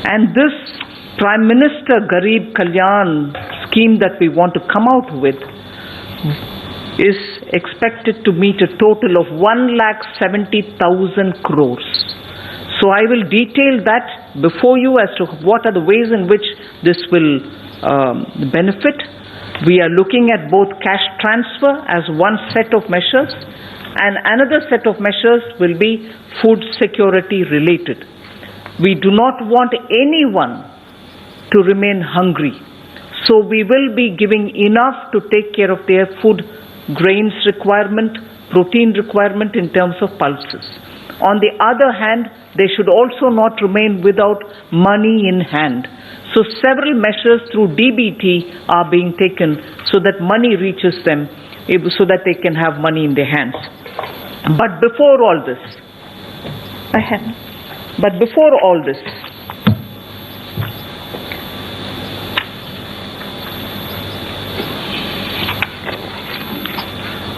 And this Prime Minister Garib Kalyan scheme that we want to come out with is expected to meet a total of 1,70,000 crores. So I will detail that before you as to what are the ways in which this will benefit. We are looking at both cash transfer as one set of measures, and another set of measures will be food security related. We do not want anyone to remain hungry. So we will be giving enough to take care of their food grains requirement, protein requirement in terms of pulses. On the other hand, they should also not remain without money in hand. So several measures through DBT are being taken so that money reaches them, so that they can have money in their hands. But before all this,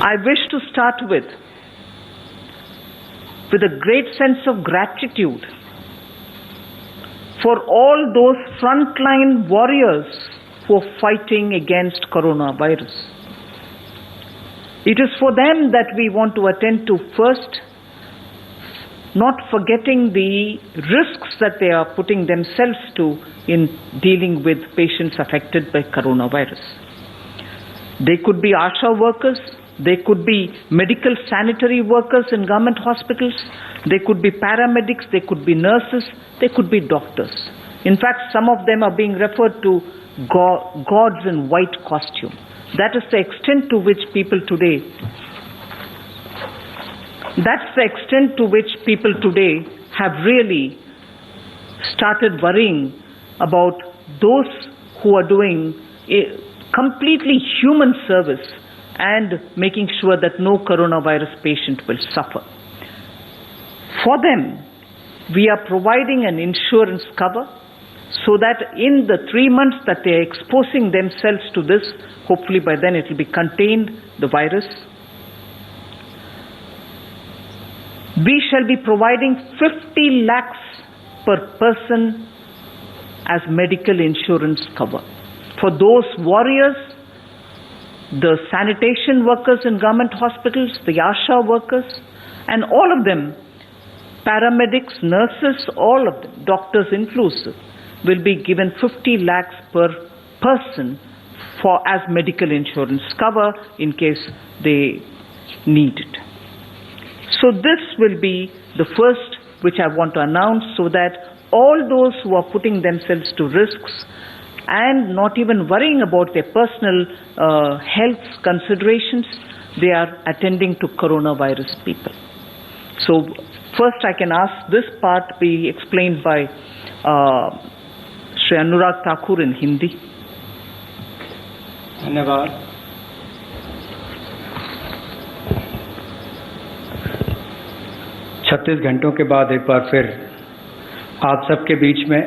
I wish to start with a great sense of gratitude for all those frontline warriors who are fighting against coronavirus. It is for them that we want to attend to first, not forgetting the risks that they are putting themselves to in dealing with patients affected by coronavirus. They could be ASHA workers, they could be medical sanitary workers in government hospitals, they could be paramedics, they could be nurses, they could be doctors. In fact, some of them are being referred to gods in white costume. That is the extent to which people today have really started worrying about those who are doing a completely human service and making sure that no coronavirus patient will suffer. For them, we are providing an insurance cover so that in the 3 months that they are exposing themselves to this, hopefully by then it will be contained, the virus. We shall be providing 50 lakhs per person as medical insurance cover. For those warriors, the sanitation workers in government hospitals, the ASHA workers, and all of them, paramedics, nurses, all of them, doctors inclusive, will be given 50 lakhs per person as medical insurance cover in case they need it. So this will be the first which I want to announce, so that all those who are putting themselves to risks and not even worrying about their personal health considerations, they are attending to coronavirus people. So first I can ask this part be explained by Shri Anurag Thakur in Hindi. धन्यवाद। छत्तीस घंटों के बाद एक बार फिर आप सबके बीच में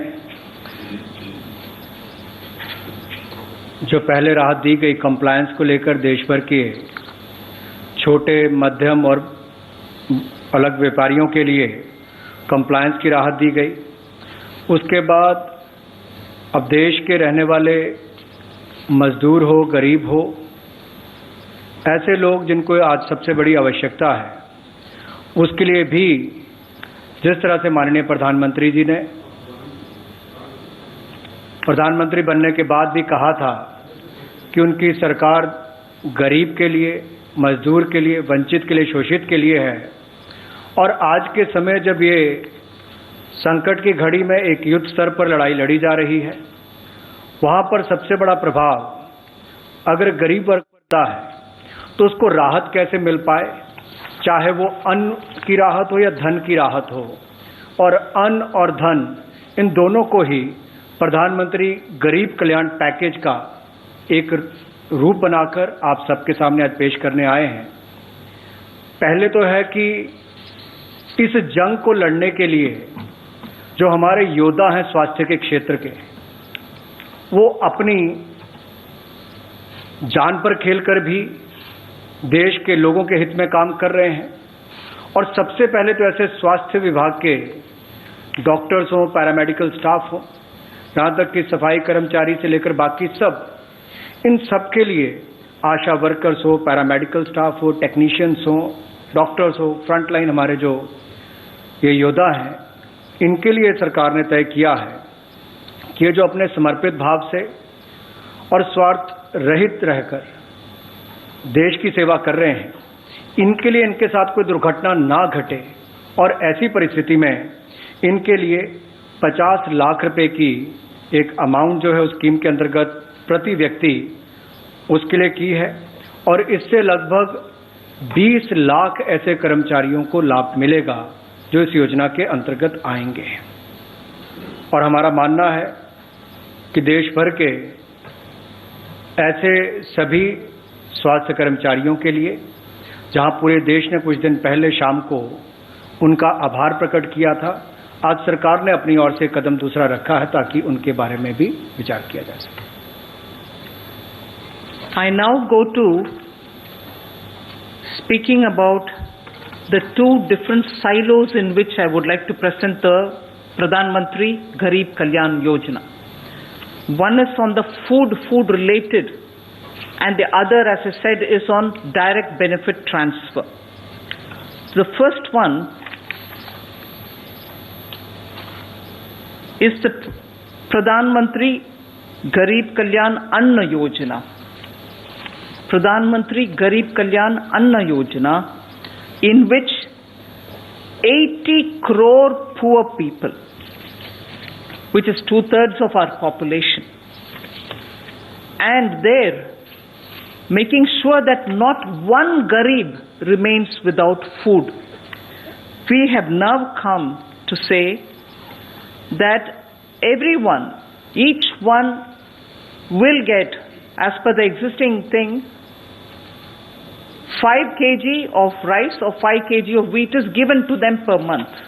जो पहले राहत दी गई कंप्लायंस को लेकर देश भर के छोटे, मध्यम और अलग व्यापारियों के लिए कंप्लायंस की राहत दी गई। उसके बाद अब देश के रहने वाले मजदूर हो, गरीब हो, ऐसे लोग जिनको आज सबसे बड़ी आवश्यकता है, उसके लिए भी जिस तरह से माननीय प्रधानमंत्री जी ने प्रधानमंत्री बनने के बाद भी कहा था कि उनकी सरकार गरीब के लिए, मजदूर के लिए, वंचित के लिए, शोषित के लिए है, और आज के समय जब ये संकट की घड़ी में एक युद्ध स्तर पर लड़ाई लड़ी जा रही है, वहाँ पर सबसे बड़ा प्रभाव अगर गरीब वर्ग पड़ता है तो उसको राहत कैसे मिल पाए, चाहे वो अन्न की राहत हो या धन की राहत हो। और अन्न और धन इन दोनों को ही प्रधानमंत्री गरीब कल्याण पैकेज का एक रूप बनाकर आप सबके सामने आज पेश करने आए हैं। पहले तो है कि इस जंग को लड़ने के लिए जो हमारे योद्धा हैं स्वास्थ्य के क्षेत्र के, वो अपनी जान पर खेलकर भी देश के लोगों के हित में काम कर रहे हैं। और सबसे पहले तो ऐसे स्वास्थ्य विभाग के डॉक्टर्स हों, पैरामेडिकल स्टाफ हो, यहाँ तक कि सफाई कर्मचारी से लेकर बाकी सब, इन सब के लिए आशा वर्कर्स हो, पैरामेडिकल स्टाफ हो, टेक्नीशियंस हो, डॉक्टर्स हो, फ्रंटलाइन हमारे जो ये योद्धा हैं, इनके लिए सरकार ने तय किया है कि ये जो अपने समर्पित भाव से और स्वार्थ रहित रहकर देश की सेवा कर रहे हैं, इनके लिए इनके साथ कोई दुर्घटना ना घटे और ऐसी परिस्थिति में इनके लिए 50 लाख रुपए की एक अमाउंट जो है उस स्कीम के अंतर्गत प्रति व्यक्ति उसके लिए की है और इससे लगभग 20 लाख ऐसे कर्मचारियों को लाभ मिलेगा जो इस योजना के अंतर्गत आएंगे। और हमारा मानना है कि देश भर के ऐसे सभी स्वास्थ्य कर्मचारियों के लिए, जहां पूरे देश ने कुछ दिन पहले शाम को उनका आभार प्रकट किया था, आज सरकार ने अपनी ओर से कदम दूसरा रखा है ताकि उनके बारे में भी विचार किया जा सके। I now go to speaking about the two different silos in which I would like to present the Pradhan Mantri Garib Kalyan Yojana. One is on the food related, and the other, as I said, is on direct benefit transfer. The first one is the Pradhan Mantri Garib Kalyan Anna Yojana. Pradhan Mantri Garib Kalyan Anna Yojana, in which 80 crore poor people, which is 2/3 of our population, and they're making sure that not one Garib remains without food. We have now come to say that everyone, each one will get, as per the existing thing, 5 kg of rice or 5 kg of wheat is given to them per month.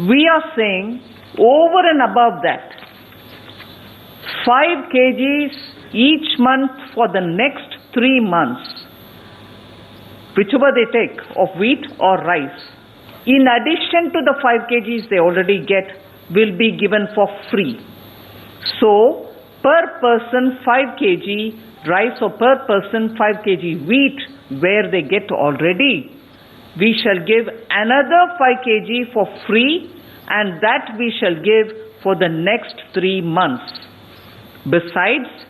We are saying over and above that, 5 kgs each month for the next 3 months, whichever they take of wheat or rice, in addition to the 5 kgs they already get, will be given for free. So, per person 5 kg rice or per person 5 kg wheat, where they get already, we shall give another 5 kg for free, and that we shall give for the next 3 months. Besides,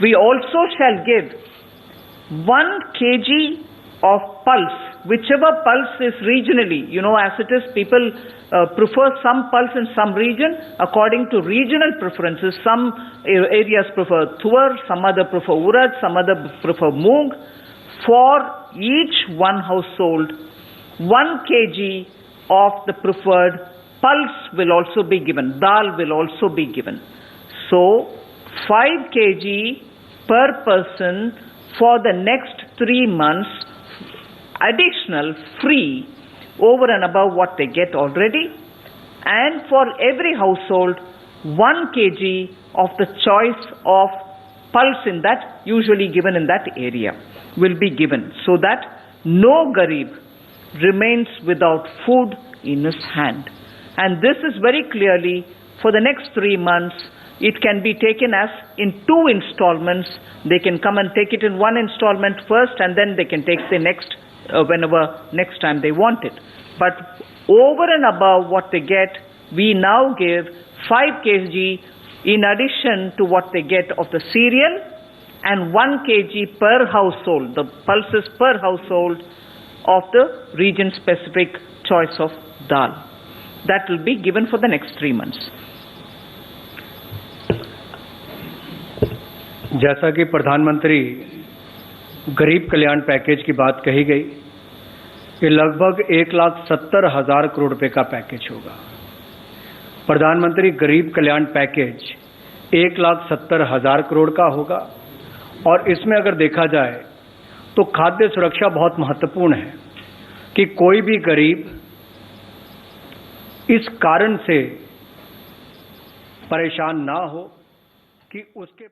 we also shall give 1 kg of pulse, whichever pulse is regionally. You know, as it is, people prefer some pulse in some region according to regional preferences. Some areas prefer tuar, some other prefer urad, some other prefer moong. For each one household, 1 kg of the preferred pulse will also be given. Dal will also be given. So, 5 kg per person for the next 3 months, additional, free, over and above what they get already. And for every household, 1 kg of the choice of pulse in that, usually given in that area, will be given, so that no Garib remains without food in his hand. And this is very clearly for the next 3 months. It can be taken as in 2 installments. They can come and take it in 1 installment first, and then they can take the next whenever next time they want it. But over and above what they get, we now give 5 kg in addition to what they get of the cereal, and 1 kg per household, the pulses per household of the region specific choice of dal. That will be given for the next 3 months. जैसा कि प्रधानमंत्री गरीब कल्याण package की बात कही गई, ये लगभग 1,70,000 करोड़ रुपए का पैकेज होगा। प्रधानमंत्री गरीब कल्याण पैकेज 1,70,000 करोड़ का होगा, और इसमें अगर देखा जाए तो खाद्य सुरक्षा बहुत महत्वपूर्ण है कि कोई भी गरीब इस कारण से परेशान ना हो कि उसके